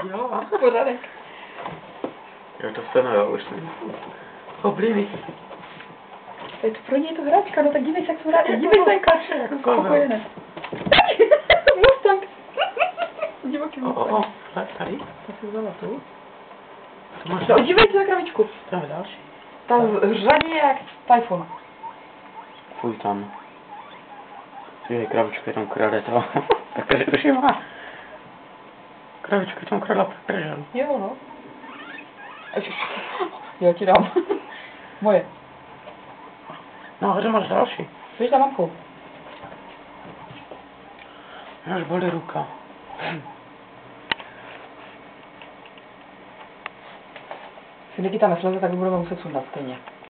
Jo. Pořádek. Jo, to se jo, už není. Oblivý. To pro něj je to hračka, no tak dívej se, jak jsou hračky. Dívej se, jak spokojené. Mustang. Divoký Mustang. Tady? To si vzala tu. To máš No, dívej se na kravičku. tam je další. Tam řadí jak Typhoon. Fuj tam. Je kravička tam krade to. Takže to má. Kravička tam kradla pepržel. Jo, no. Já ti dám. Moje. No, že máš další. Víš na mamku. Až bolí ruka. Si nechytáme sleze, tak budeme muset sundat stejně.